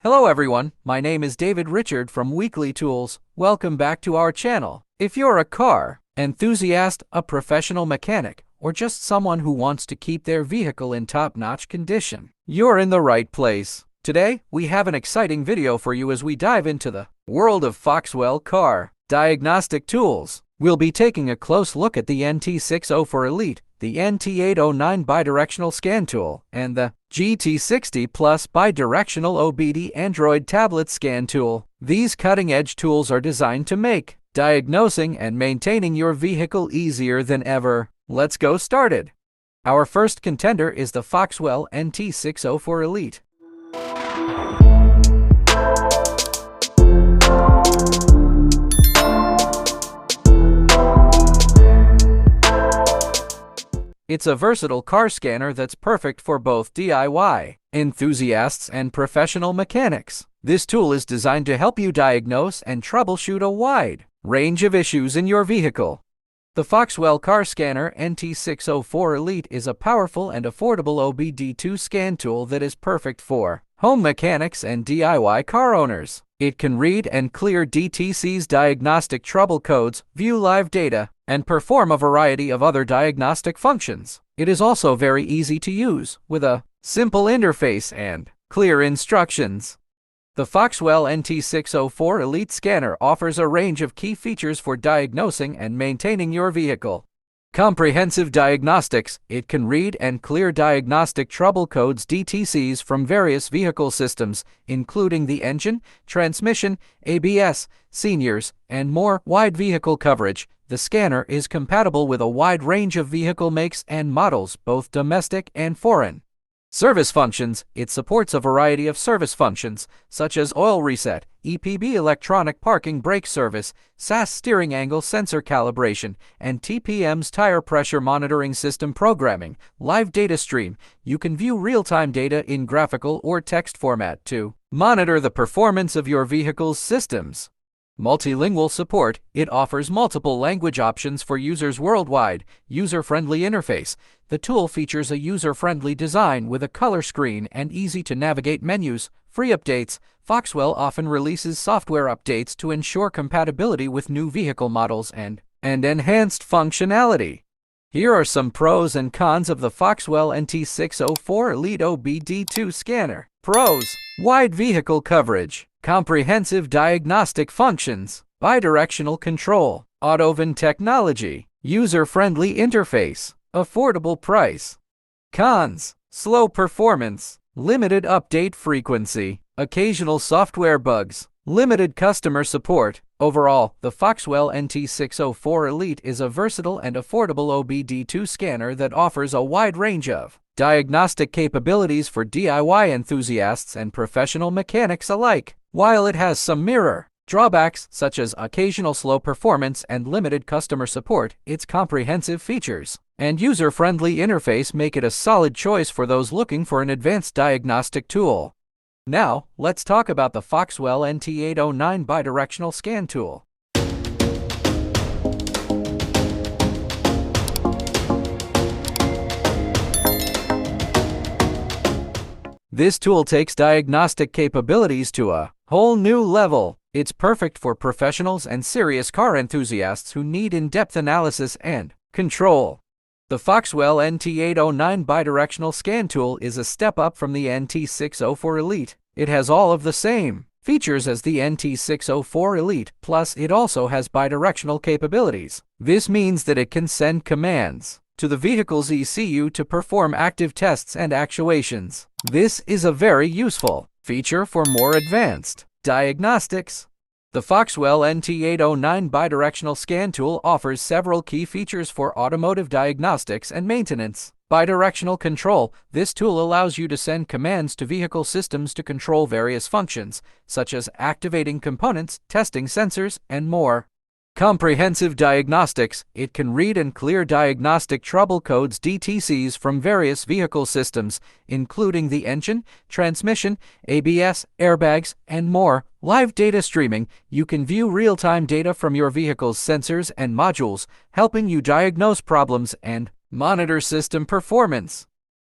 Hello everyone, my name is David Richard from Weekly Tools. Welcome back to our channel. If you're a car enthusiast, a professional mechanic, or just someone who wants to keep their vehicle in top-notch condition, you're in the right place. Today, we have an exciting video for you as we dive into the world of Foxwell car diagnostic tools. We'll be taking a close look at the NT604 Elite, the NT809 bidirectional scan tool, and the GT60 Plus bidirectional OBD Android tablet scan tool. These cutting-edge tools are designed to make diagnosing and maintaining your vehicle easier than ever. Let's go started. Our first contender is the Foxwell NT604 Elite. It's a versatile car scanner that's perfect for both DIY enthusiasts and professional mechanics. This tool is designed to help you diagnose and troubleshoot a wide range of issues in your vehicle. The Foxwell car scanner NT604 Elite is a powerful and affordable OBD2 scan tool that is perfect for home mechanics and DIY car owners. It can read and clear DTC's diagnostic trouble codes, view live data, and perform a variety of other diagnostic functions. It is also very easy to use, with a simple interface and clear instructions. The Foxwell NT604 Elite scanner offers a range of key features for diagnosing and maintaining your vehicle. Comprehensive diagnostics. It can read and clear diagnostic trouble codes DTCs from various vehicle systems, including the engine, transmission, ABS, seniors, and more. Wide vehicle coverage. The scanner is compatible with a wide range of vehicle makes and models, both domestic and foreign. Service functions. It supports a variety of service functions, such as oil reset, EPB electronic parking brake service, SAS steering angle sensor calibration, and TPM's tire pressure monitoring system programming. Live data stream. You can view real-time data in graphical or text format to monitor the performance of your vehicle's systems. Multilingual support. It offers multiple language options for users worldwide. User-friendly interface. The tool features a user-friendly design with a color screen and easy-to-navigate menus. Free updates. Foxwell often releases software updates to ensure compatibility with new vehicle models and enhanced functionality. Here are some pros and cons of the Foxwell NT604 Elite OBD2 scanner. Pros: wide vehicle coverage, comprehensive diagnostic functions, bidirectional control, auto-VIN technology, user-friendly interface, affordable price. Cons: slow performance, limited update frequency, occasional software bugs, limited customer support. Overall, the Foxwell NT604 Elite is a versatile and affordable OBD2 scanner that offers a wide range of diagnostic capabilities for DIY enthusiasts and professional mechanics alike. While it has some mirror drawbacks, such as occasional slow performance and limited customer support, its comprehensive features and user-friendly interface make it a solid choice for those looking for an advanced diagnostic tool. Now, let's talk about the Foxwell NT809 bidirectional scan tool. This tool takes diagnostic capabilities to a whole new level. It's perfect for professionals and serious car enthusiasts who need in-depth analysis and control. The Foxwell NT809 bidirectional scan tool is a step up from the NT604 Elite. It has all of the same features as the NT604 Elite, plus it also has bidirectional capabilities. This means that it can send commands to the vehicle's ECU to perform active tests and actuations. This is a very useful feature for more advanced diagnostics. The Foxwell NT809 bidirectional scan tool offers several key features for automotive diagnostics and maintenance. Bidirectional control. This tool allows you to send commands to vehicle systems to control various functions, such as activating components, testing sensors, and more. Comprehensive diagnostics. It can read and clear diagnostic trouble codes DTCs from various vehicle systems, including the engine, transmission, ABS, airbags, and more. Live data streaming. You can view real-time data from your vehicle's sensors and modules, helping you diagnose problems and monitor system performance.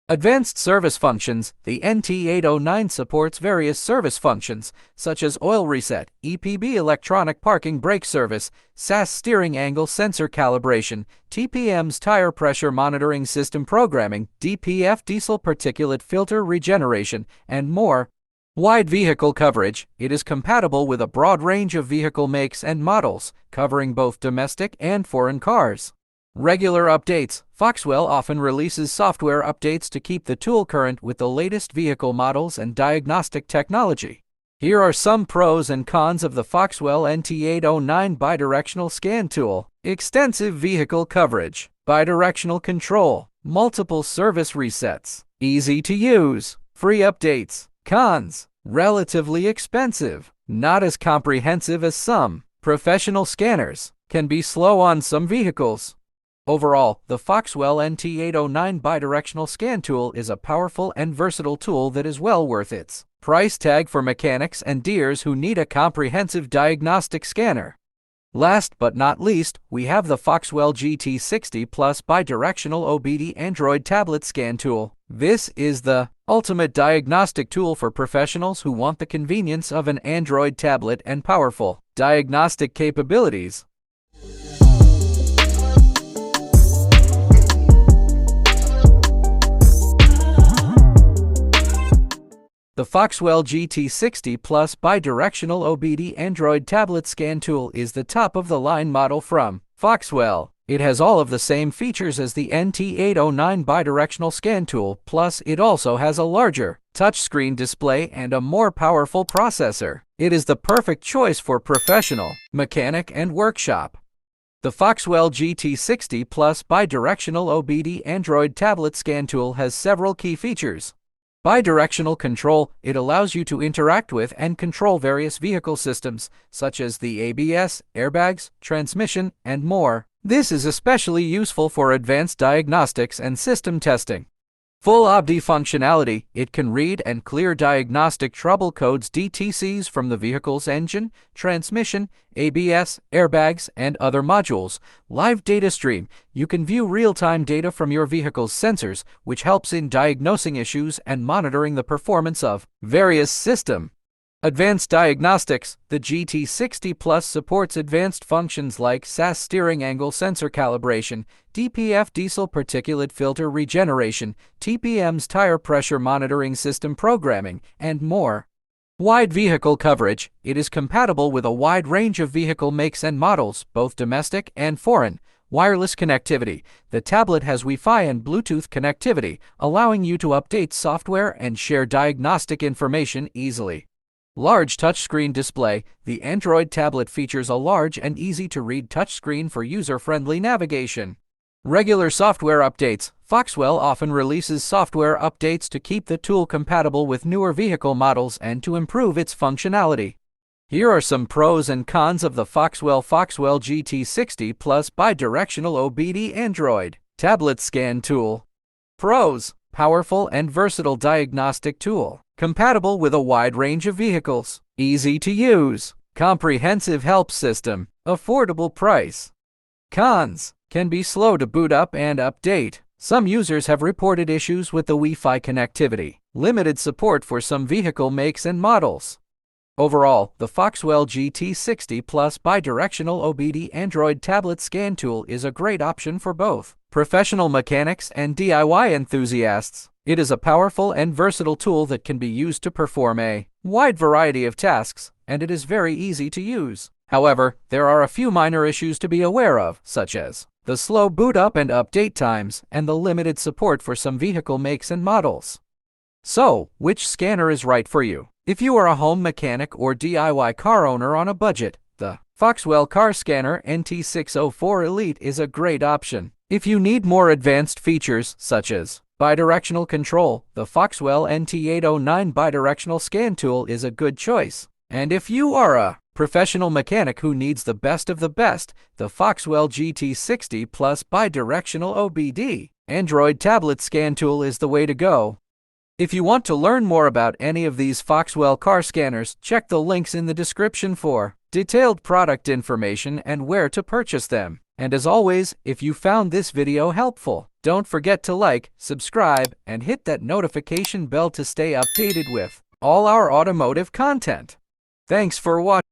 Advanced service functions. The NT809 supports various service functions, such as oil reset, EPB electronic parking brake service, SAS steering angle sensor calibration, TPM's tire pressure monitoring system programming, DPF diesel particulate filter regeneration, and more. Wide vehicle coverage. It is compatible with a broad range of vehicle makes and models, covering both domestic and foreign cars. Regular updates. Foxwell often releases software updates to keep the tool current with the latest vehicle models and diagnostic technology. Here are some pros and cons of the Foxwell NT809 bidirectional scan tool. Extensive vehicle coverage, bidirectional control, multiple service resets, easy to use, free updates. Cons: relatively expensive, not as comprehensive as some. Professional scanners can be slow on some vehicles. Overall, the Foxwell NT809 bidirectional scan tool is a powerful and versatile tool that is well worth its price tag for mechanics and deers who need a comprehensive diagnostic scanner. Last but not least, we have the Foxwell GT60 Plus bidirectional OBD Android tablet scan tool. This is the ultimate diagnostic tool for professionals who want the convenience of an Android tablet and powerful diagnostic capabilities. The Foxwell GT60 Plus bidirectional OBD Android tablet scan tool is the top-of-the-line model from Foxwell. It has all of the same features as the NT809 bidirectional scan tool, plus it also has a larger touchscreen display and a more powerful processor. It is the perfect choice for professional, mechanic, and workshop. The Foxwell GT60 Plus bidirectional OBD Android tablet scan tool has several key features. Bidirectional control. It allows you to interact with and control various vehicle systems, such as the ABS, airbags, transmission, and more. This is especially useful for advanced diagnostics and system testing. Full OBD functionality. It can read and clear diagnostic trouble codes DTCs from the vehicle's engine, transmission, ABS, airbags, and other modules. Live data stream. You can view real-time data from your vehicle's sensors, which helps in diagnosing issues and monitoring the performance of various systems. Advanced diagnostics. The GT60 Plus supports advanced functions like SAS steering angle sensor calibration, DPF diesel particulate filter regeneration, TPM's tire pressure monitoring system programming, and more. Wide vehicle coverage. It is compatible with a wide range of vehicle makes and models, both domestic and foreign. Wireless connectivity. The tablet has Wi-Fi and Bluetooth connectivity, allowing you to update software and share diagnostic information easily. Large touchscreen display. The Android tablet features a large and easy-to-read touchscreen for user-friendly navigation. Regular software updates. Foxwell often releases software updates to keep the tool compatible with newer vehicle models and to improve its functionality. Here are some pros and cons of the Foxwell GT60 Plus bidirectional OBD Android tablet scan tool. Pros: powerful and versatile diagnostic tool. Compatible with a wide range of vehicles. Easy to use. Comprehensive help system. Affordable price. Cons: can be slow to boot up and update. Some users have reported issues with the Wi-Fi connectivity. Limited support for some vehicle makes and models. Overall, the Foxwell GT60 Plus bidirectional OBD Android tablet scan tool is a great option for both professional mechanics and DIY enthusiasts. It is a powerful and versatile tool that can be used to perform a wide variety of tasks, and it is very easy to use. However, there are a few minor issues to be aware of, such as the slow boot up and update times and the limited support for some vehicle makes and models. So, which scanner is right for you? If you are a home mechanic or DIY car owner on a budget, the Foxwell Car Scanner NT604 Elite is a great option. If you need more advanced features, such as bidirectional control, the Foxwell NT809 bidirectional scan tool is a good choice. And if you are a professional mechanic who needs the best of the best, the Foxwell GT60 Plus bidirectional OBD Android tablet scan tool is the way to go. If you want to learn more about any of these Foxwell car scanners, check the links in the description for detailed product information and where to purchase them. And as always, if you found this video helpful, don't forget to like, subscribe, and hit that notification bell to stay updated with all our automotive content. Thanks for watching.